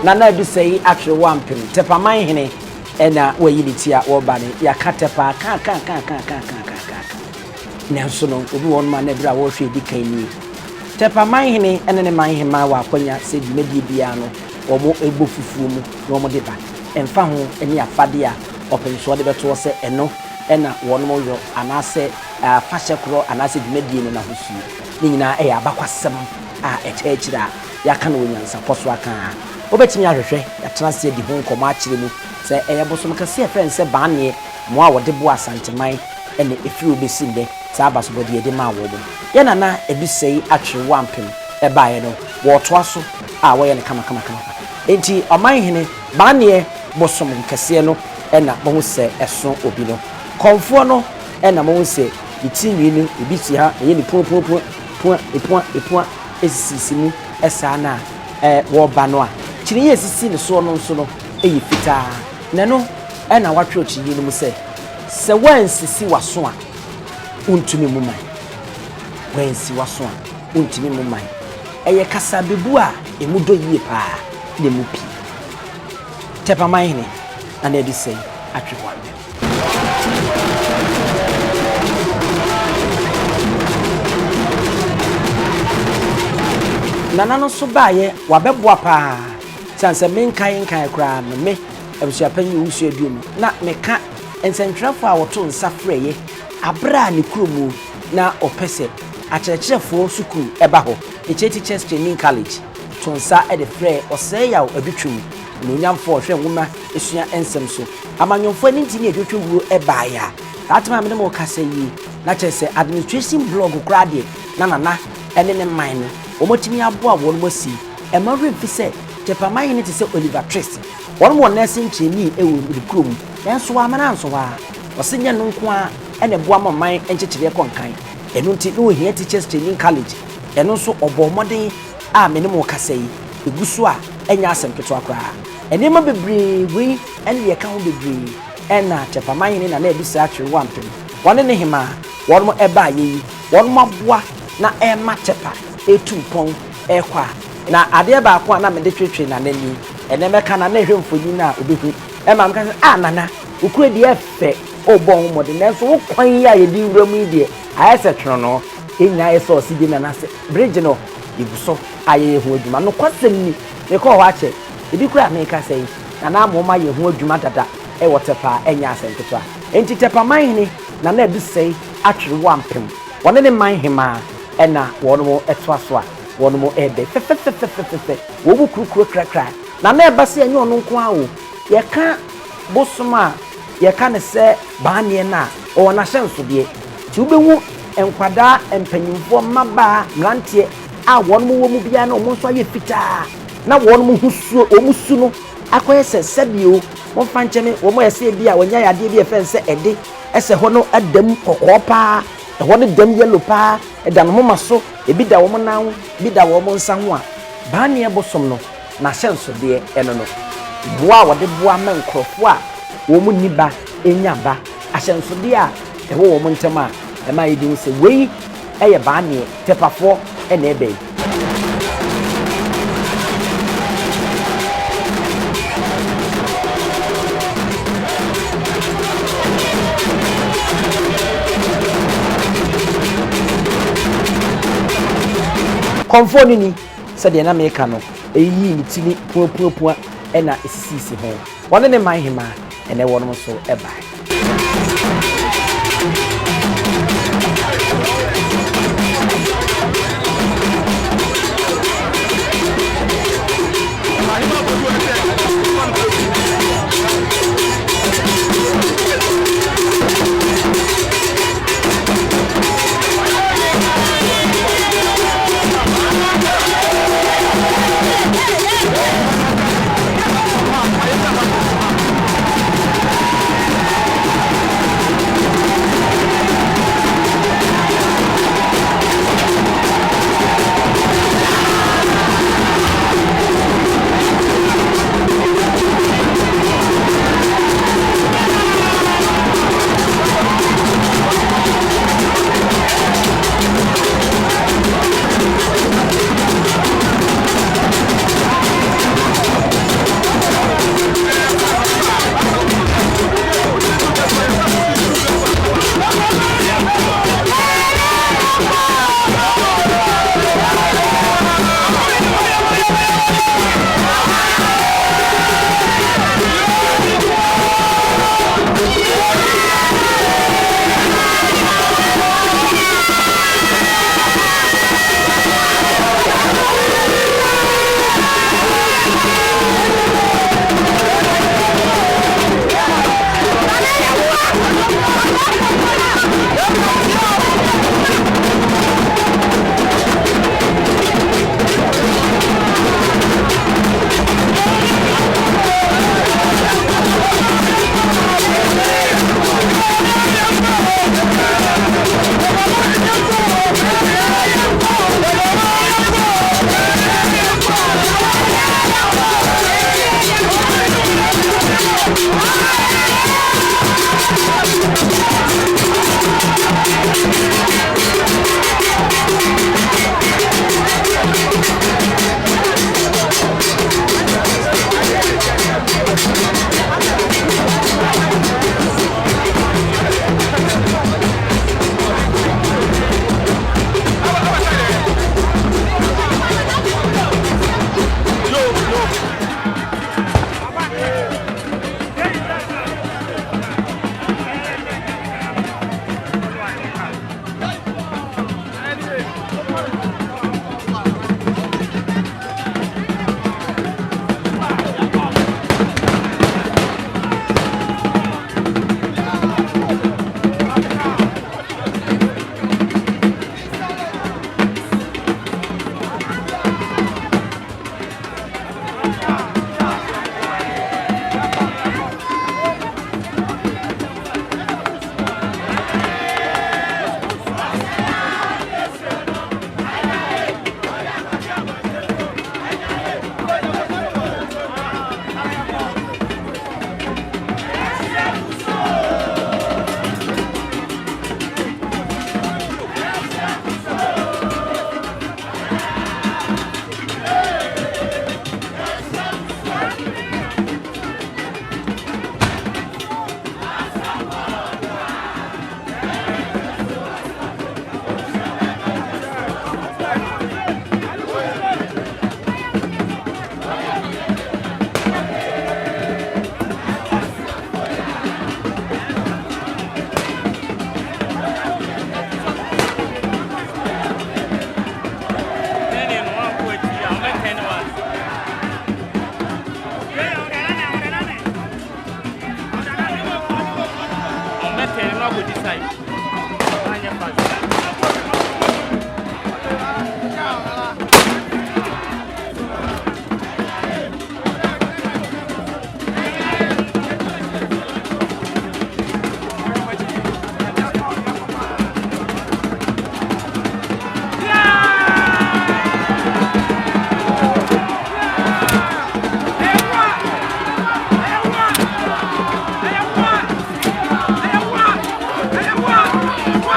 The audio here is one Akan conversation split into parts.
Nana Adusei actually Ampem Tepa Manhene ena we yinitia wo Banie ya Tepa ka nanso no obi won ma na bra wo hwe di kan ni Tepa Manhene ene ne Manhema wa akonya se di medie bia no wo mo egbo fufuo mu no mo de ba emfa ho eni afade a openso de beto se eno ena won mo yo anase fashe kro anase di medie no na hosu ni nyina e abakwasem a echechira ya ka no Nyansapo so aka obetimi ahwehwe ya transe di ho nkomo akire mu se eye Bosomkese friend se Banie mo a wode bo Asante man ene efiri obesinde sa abasobodi ye de ma wo bo ye nana Adusei Atwenewa Ampem e baaye no wo to aso a wo ye ne kama enti Manhene Banie Bosomkese no ena mo se eso obi no konfo no ena mo se itinwi ni ebiti ha ye ni point esisi mu esa na wo ba no a kire ye sisi ne so no nso no eyi fita na no ena watwe ochi yi no mu se wansisi waso a untumi mu man wansi waso a untumi mu man eye kasa bebu a emudo yie pa ne mu pi Tepa Manhene na Adusei Atwenewa Nana no so baaye wabeboa pa sanse menkan kra no me abusuapanyi wusu aduom na meka ensentwerefo a woto nsa freye abra ne kromu na opese akyerɛkyerɛfo sukuu eba ho teachers training college to nsa e de frɛ ɔsɛe yaw adutwum no nyamfo hwɛ nwoma esua ensem so amanyɔmfo ani ntini adutwu wuro eba ya atema me mo kasa yi na kyerɛ administration blog kra de na ene ne man no omotimi aboa won mo si e ma remfi se Tepa Manhene te se Oliver Twist won mo nursing trainee e wo krom enso wa mana nso wa osenya no nko a ene boa ma man enkyekere konkan eno nti no hia teachers training college eno nso obo moden a me ne mo kasa yi egusu a enya asem keto akra ene ma bebre wi ene ye ka ho bebre ena Tepa Manhene na Adusei Atwenewa Ampem won ne hima won mo eba yi won mo aboa na ma Tepa etumpon ekwa na ade ba akwa na me de twetwe na nani ene meka na hwemfoni na obehu ma mka nana ukure de efe obon mode na so wokwan ya ye di wuramu de ayese twono no enya ese osidi na na se bridge no iguso aye ho adwuma no kwasem ni me ko ho ache ebi kura me ka sei na amoma ye ho adwuma dada e wotepa enya asenketo enti Tepa Manhene na Adusei Atwenewa Ampem wone ne Manhema ena won mo etwaso a won mo ebe wo bu kukuru krakra na eba se enye ono nko a wo ye ka bosoma ye ka ne se Banie na o na hyenso de ti ubehu enkwada empanyimfo maba grantie a won mo wo mu bia na o mo so ye fita na won mo husuo o musu no akoye se sebio mo fancheme wo mo yese bia wonya yade bia fen se ede ese ho no adam kokopa e ho ne dam yellow pa e da no maso e bi da wo mo nan bi da wo mo nsa ho a Banie bosom no na hyenso de eno no boa wo de boa ma nkrofo a wo mu niba enyaba ahyenso de a e wo mo ntem a e ma yedi se wei e ye Banie Tepafo e na ebe konfoni ni se de na meka no eyi ni tini puapua e na esisi ho wone ne Manhema ene wono so eba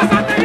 Asante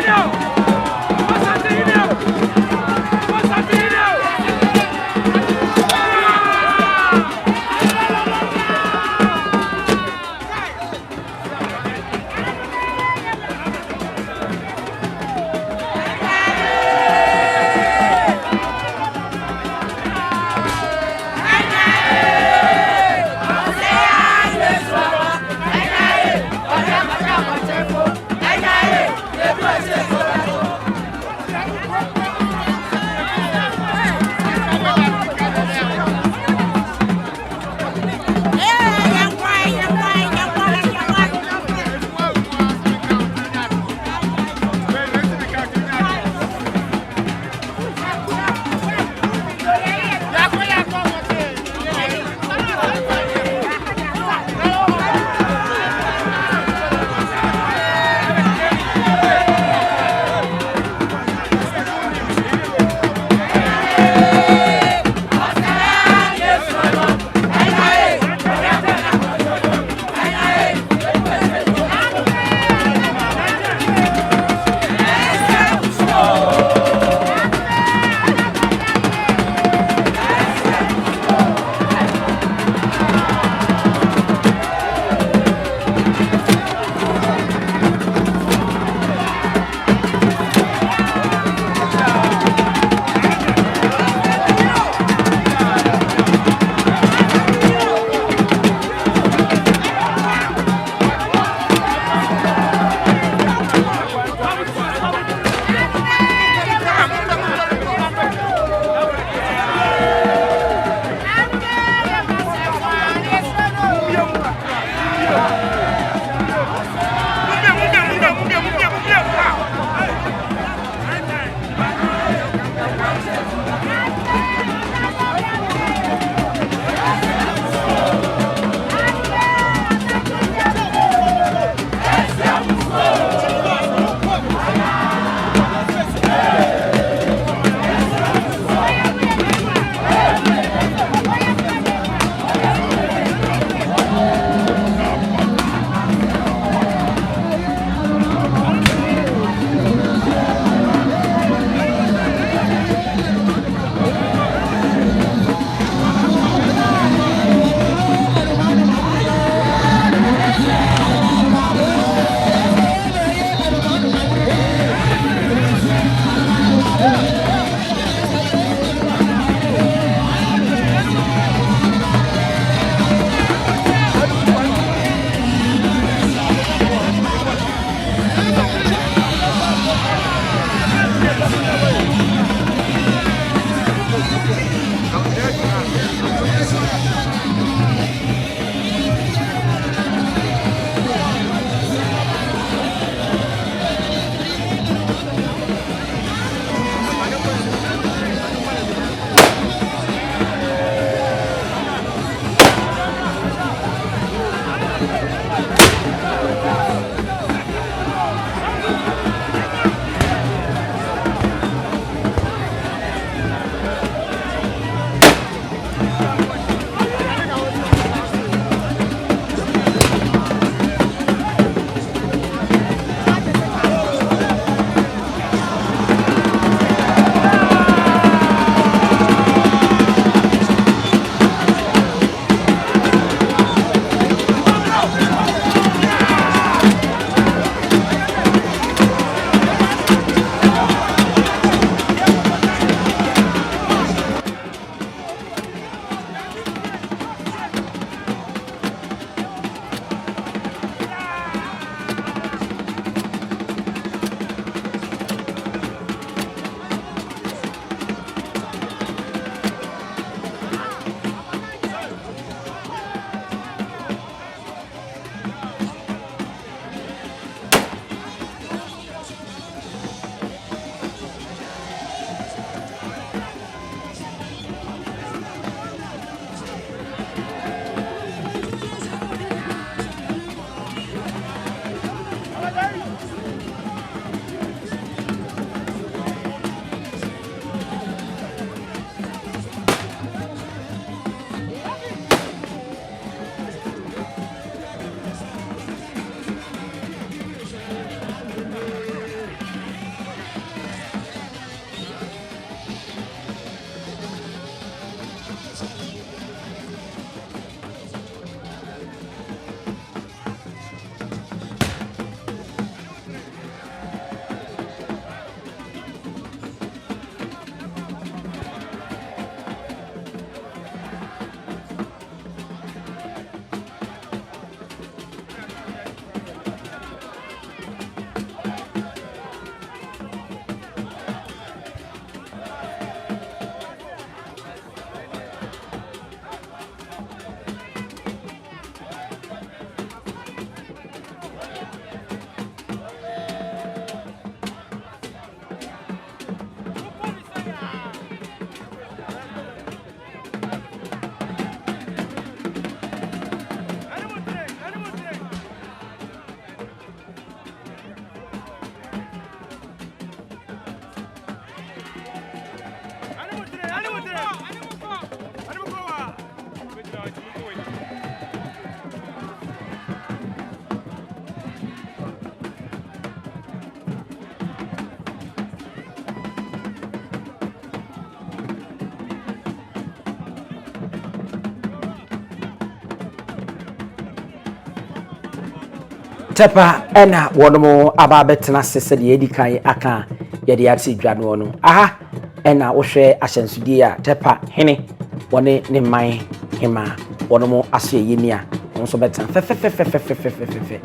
Tepa ena wonomo ababetena sese de edi kan aka ye de ati dwa no no aha ena wo hwe ahyensudie a Tepa hene wone ne man hema wonomo ase yeni a nso betena fe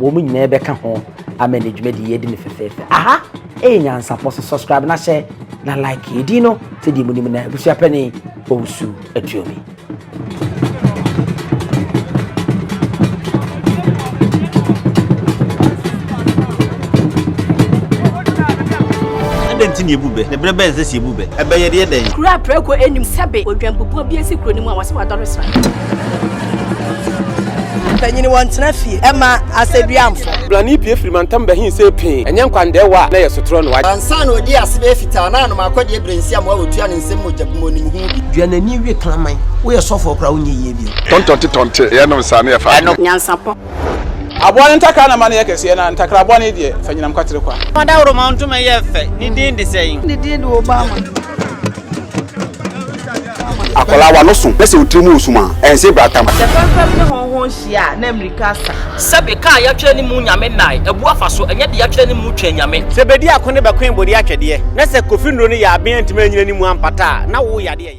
wo mu nyina beka ho amanagement de yedi ne fe aha Nyansapo subscribe na share na like edi no te di mu ni na busua pani owusu atuomi Tini ebube ne brebe eze ebube ebe ye de den kura preko enim sebe odwampopo bi esi kuro ni mu a wase wadore sra tanyini wontena fie ema aseduamfo Banie pie frimantam be hin se pin enye nkwandewa na ye sotro no ansa na odi asebe fita na no makode ebrensi am awotua ne nsem mojabumo ni hu duanani wie klaman wo ye sofo kra wonye ye bi tontonte ye no nsa na ye fa Nyansapo abone ntakra na mane ye kese na ntakra abone de fanyinam kwatere kwa odawro ma ntoma ye fe ni din de sein ni din de Obama akola wa no so pese utrimu usuma ense bratam Tepa ne honhon hia na America sa sebe ka ya twa ni mu nyame nai ebu afa so enye de ya twa ni mu twa nyame sebedi akone be kwen bodi atwede na se kofi nro ni ya aben ntima nyina ni mu ampata na wo ya de